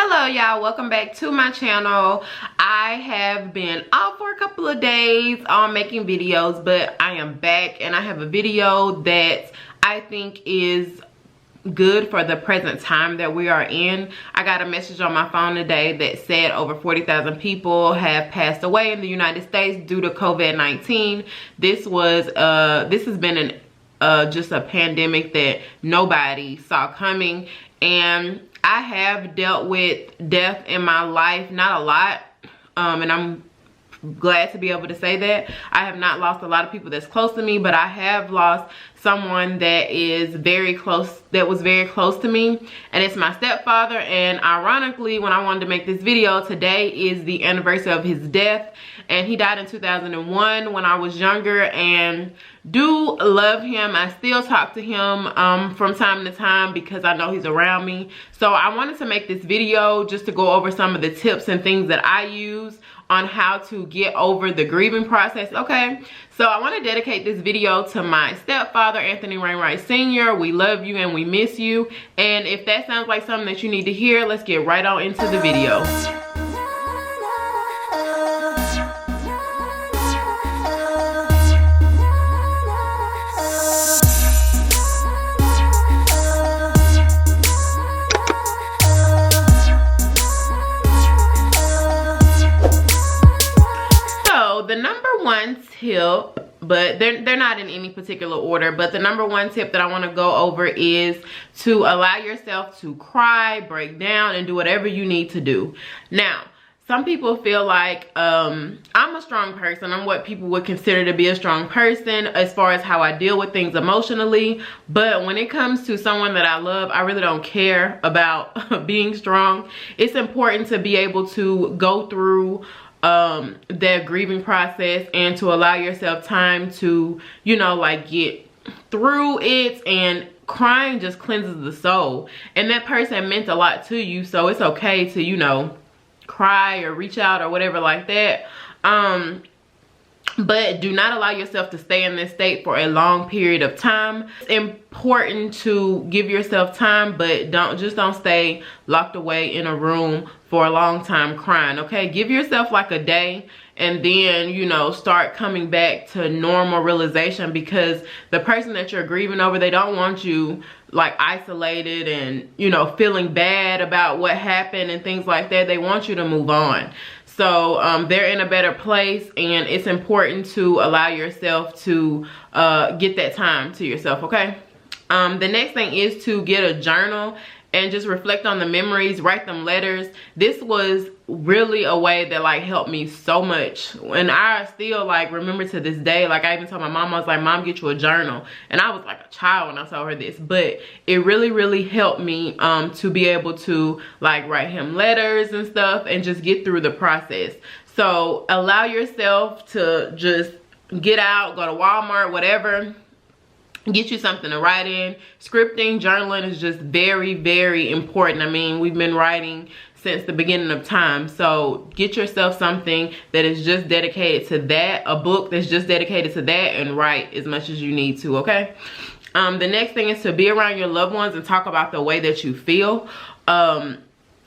Hello y'all, welcome back to my channel. I have been off for a couple of days on making videos, but I am back and I have a video that I think is good for the present time that we are in. I got a message on my phone today that said over 40,000 people have passed away in the United States due to COVID-19. This has been just a pandemic that nobody saw coming, and I have dealt with death in my life, not a lot, and I'm glad to be able to say that. I have not lost a lot of people that's close to me, but I have lost someone that is very close, that was very close to me, and it's my stepfather. And ironically, when I wanted to make this video, today is the anniversary of his death, and he died in 2001 when I was younger, and do love him. I still talk to him from time to time because I know he's around me. So I wanted to make this video just to go over some of the tips and things that I use on how to get over the grieving process. Okay, so I want to dedicate this video to my stepfather, Anthony Wainwright Sr. We love you and we miss you. And if that sounds like something that you need to hear, let's get right on into the video. The number one tip, but they're not in any particular order, but the number one tip that I want to go over is to allow yourself to cry, break down, and do whatever you need to do. Now, some people feel like I'm a strong person. I'm what people would consider to be a strong person as far as how I deal with things emotionally. But when it comes to someone that I love, I really don't care about being strong. It's important to be able to go through their grieving process and to allow yourself time to, you know, like get through it. And crying just cleanses the soul, and that person meant a lot to you, so it's okay to, you know, cry or reach out or whatever like that. But do not allow yourself to stay in this state for a long period of time. It's important to give yourself time, but don't stay locked away in a room for a long time crying. Okay, give yourself like a day, and then, you know, start coming back to normal realization, because the person that you're grieving over, they don't want you like isolated and, you know, feeling bad about what happened and things like that. They want you to move on. So they're in a better place, and it's important to allow yourself to get that time to yourself. Okay, the next thing is to get a journal and just reflect on the memories, write them letters. This was really a way that like helped me so much, and I still like remember to this day. Like I even told my mom, I was like, Mom, get you a journal. And I was like a child when I told her this, but it really helped me to be able to like write him letters and stuff and just get through the process. So allow yourself to just get out, go to Walmart, whatever, get you something to write in. Scripting, journaling is just very important. I mean, we've been writing since the beginning of time, so get yourself something that is just dedicated to that, a book that's just dedicated to that, and write as much as you need to. Okay, the next thing is to be around your loved ones and talk about the way that you feel. I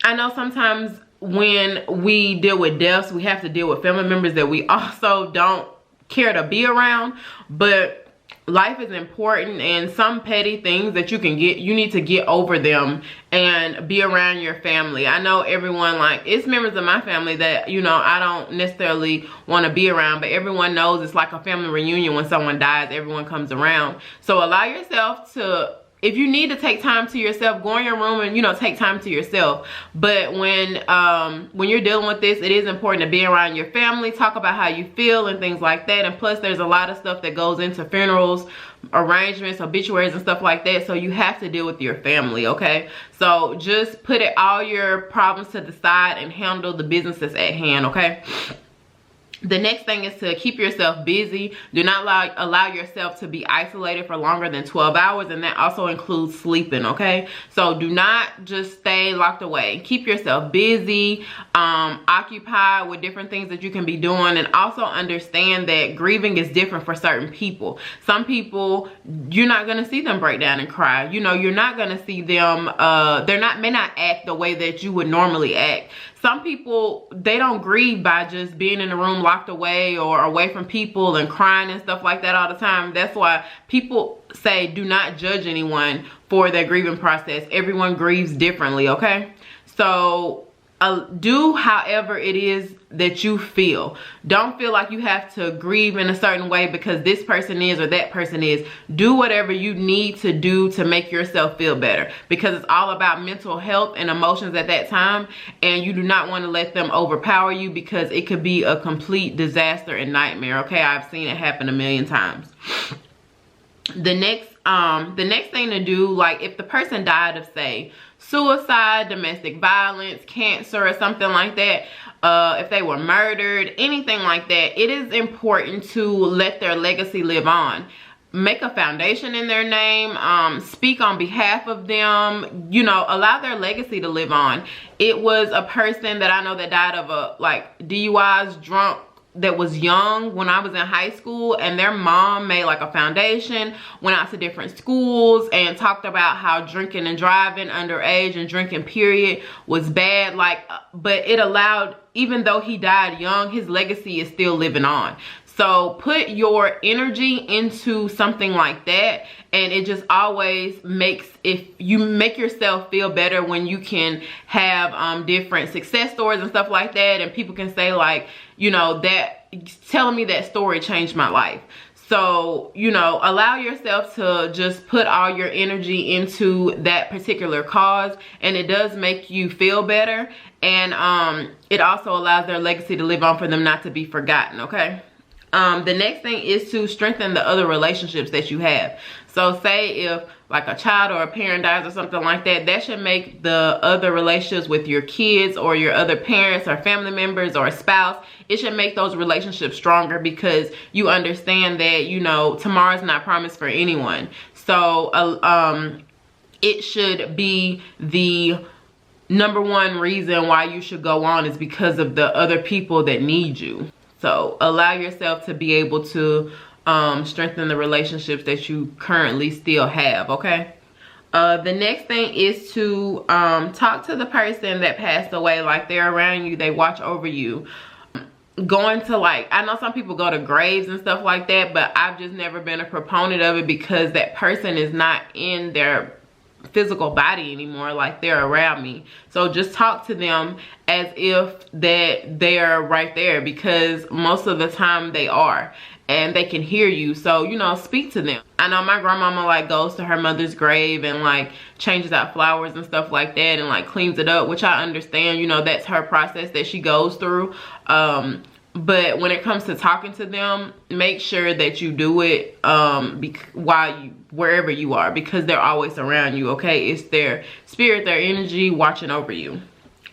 know sometimes when we deal with deaths, we have to deal with family members that we also don't care to be around, but life is important, and some petty things that you can get, you need to get over them and be around your family. I know everyone, like, it's members of my family that, you know, I don't necessarily want to be around, but everyone knows it's like a family reunion. When someone dies, everyone comes around. So allow yourself to, if you need to take time to yourself, go in your room and, you know, take time to yourself. But when you're dealing with this, it is important to be around your family, talk about how you feel and things like that. And plus, there's a lot of stuff that goes into funerals, arrangements, obituaries, and stuff like that. So you have to deal with your family. Okay, so just put all your problems to the side and handle the business that's at hand. Okay. The next thing is to keep yourself busy. Do not allow yourself to be isolated for longer than 12 hours, and that also includes sleeping, okay? So do not just stay locked away. Keep yourself busy, occupied with different things that you can be doing, and also understand that grieving is different for certain people. Some people, you're not going to see them break down and cry. You know, you're not going to see them, may not act the way that you would normally act. Some people, they don't grieve by just being in the room locked away or away from people and crying and stuff like that all the time. That's why people say do not judge anyone for their grieving process. Everyone grieves differently, okay? So do however it is that you feel. Don't feel like you have to grieve in a certain way because this person is or that person is. Do whatever you need to do to make yourself feel better, because it's all about mental health and emotions at that time, and you do not want to let them overpower you, because it could be a complete disaster and nightmare, okay? I've seen it happen a million times. The next thing to do, like if the person died of, say, suicide, domestic violence, cancer, or something like that, if they were murdered, anything like that, it is important to let their legacy live on. Make a foundation in their name, speak on behalf of them, you know, allow their legacy to live on. It was a person that I know that died of DUIs, drunk, that was young when I was in high school, and their mom made like a foundation, went out to different schools and talked about how drinking and driving underage and drinking period was bad, but it allowed, even though he died young, his legacy is still living on. So put your energy into something like that, and it just always makes, if you make yourself feel better when you can have different success stories and stuff like that, and people can say like, you know, that telling me that story changed my life. So, you know, allow yourself to just put all your energy into that particular cause, and it does make you feel better, and it also allows their legacy to live on for them not to be forgotten, okay? The next thing is to strengthen the other relationships that you have. So say if like a child or a parent dies or something like that, that should make the other relationships with your kids or your other parents or family members or a spouse, it should make those relationships stronger, because you understand that, you know, tomorrow's not promised for anyone. So it should be the number one reason why you should go on, is because of the other people that need you. So allow yourself to be able to strengthen the relationships that you currently still have, okay? The next thing is to talk to the person that passed away, like they're around you, they watch over you. Going to, like, I know some people go to graves and stuff like that, but I've just never been a proponent of it, because that person is not in their physical body anymore, like they're around me. So just talk to them as if that they're right there, because most of the time they are, and they can hear you. So, you know, speak to them. I know my grandmama like goes to her mother's grave and like changes out flowers and stuff like that, and like cleans it up, which I understand, you know, that's her process that she goes through. But when it comes to talking to them, make sure that you do it wherever you are, because they're always around you, okay? It's their spirit, their energy watching over you.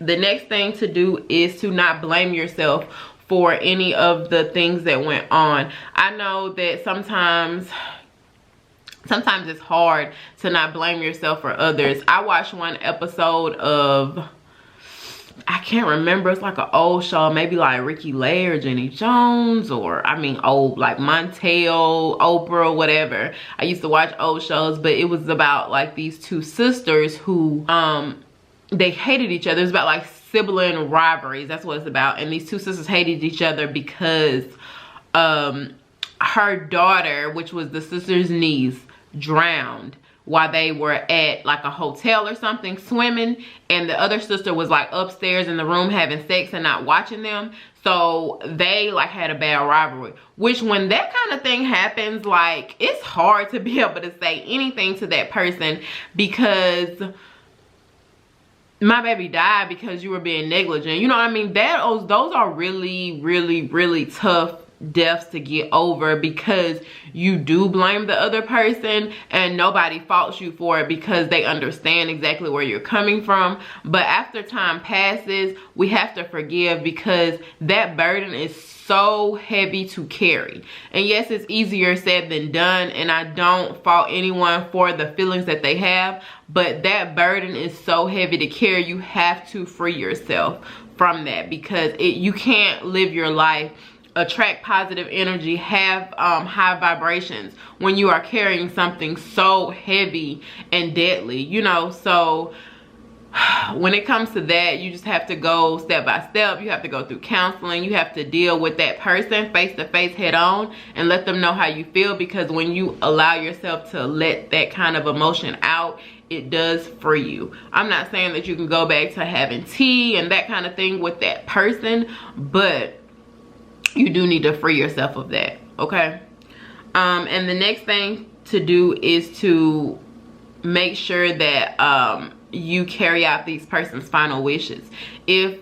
The next thing to do is to not blame yourself for any of the things that went on. I know that sometimes it's hard to not blame yourself for others. I watched one episode of, I can't remember, it's like an old show, maybe like Ricky Lay or Jenny Jones, or I mean old, like Montel, Oprah, whatever. I used to watch old shows, but it was about like these two sisters who they hated each other. It's about like sibling rivalries, that's what it's about. And these two sisters hated each other because her daughter, which was the sister's niece, drowned while they were at like a hotel or something swimming, and the other sister was like upstairs in the room having sex and not watching them. So they like had a bad rivalry, which when that kind of thing happens, like it's hard to be able to say anything to that person, because my baby died because you were being negligent. You know what I mean? Those are really, really, really tough deaths to get over, because you do blame the other person and nobody faults you for it because they understand exactly where you're coming from. But after time passes, we have to forgive, because that burden is so heavy to carry. And yes, it's easier said than done, and I don't fault anyone for the feelings that they have, but that burden is so heavy to carry. You have to free yourself from that, because you can't live your life, attract positive energy, have high vibrations when you are carrying something so heavy and deadly, you know. So when it comes to that, you just have to go step by step. You have to go through counseling. You have to deal with that person face to face, head on, and let them know how you feel, because when you allow yourself to let that kind of emotion out, it does free you. I'm not saying that you can go back to having tea and that kind of thing with that person, but you do need to free yourself of that, okay? And the next thing to do is to make sure that you carry out these person's final wishes. If,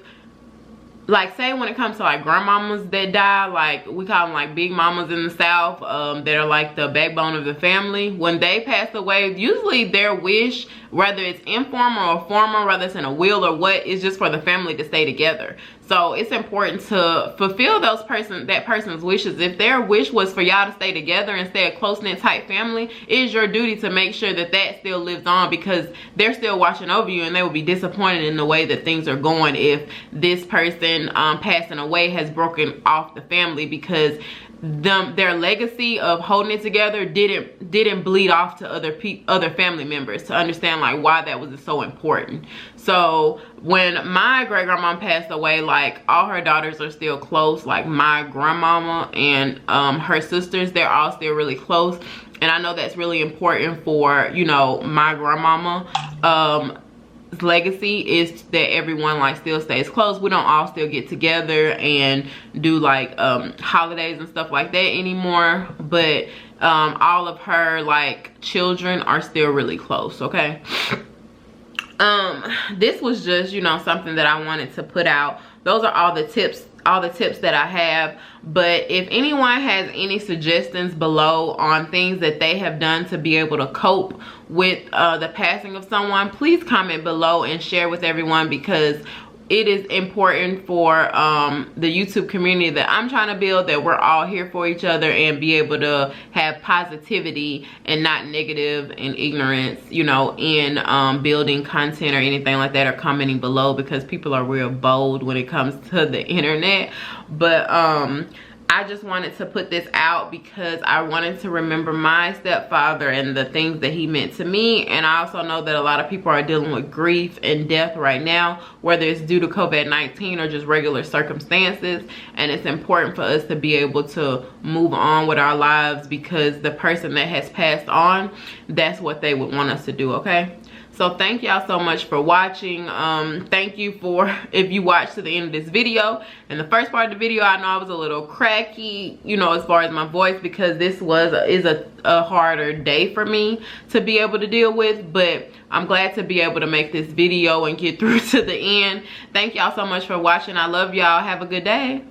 like, say when it comes to like grandmamas that die, like we call them like big mamas in the South, that are like the backbone of the family, when they pass away, usually their wish, whether it's informal or formal, whether it's in a will or what, is just for the family to stay together. So it's important to fulfill that person's wishes. If their wish was for y'all to stay together and stay a close-knit tight family, it is your duty to make sure that that still lives on, because they're still watching over you, and they will be disappointed in the way that things are going if this person passing away has broken off the family, because their legacy of holding it together didn't bleed off to other family members, to understand like why that was so important. So when my great grandma passed away, like all her daughters are still close. Like my grandmama and her sisters, they're all still really close, and I know that's really important for, you know, my grandmama. Legacy is that everyone like still stays close. We don't all still get together and do like holidays and stuff like that anymore, but all of her like children are still really close, okay? This was just, you know, something that I wanted to put out. Those are all the tips that I have. But if anyone has any suggestions below on things that they have done to be able to cope with the passing of someone, please comment below and share with everyone, because it is important for the YouTube community that I'm trying to build, that we're all here for each other and be able to have positivity and not negative and ignorance, you know, in building content or anything like that, or commenting below, because people are real bold when it comes to the internet. But I just wanted to put this out because I wanted to remember my stepfather and the things that he meant to me. And I also know that a lot of people are dealing with grief and death right now, whether it's due to COVID-19 or just regular circumstances. And it's important for us to be able to move on with our lives, because the person that has passed on, that's what they would want us to do, okay? So thank y'all so much for watching. Thank you for, if you watched to the end of this video. In the first part of the video, I know I was a little cracky, you know, as far as my voice, because this is a harder day for me to be able to deal with. But I'm glad to be able to make this video and get through to the end. Thank y'all so much for watching. I love y'all. Have a good day.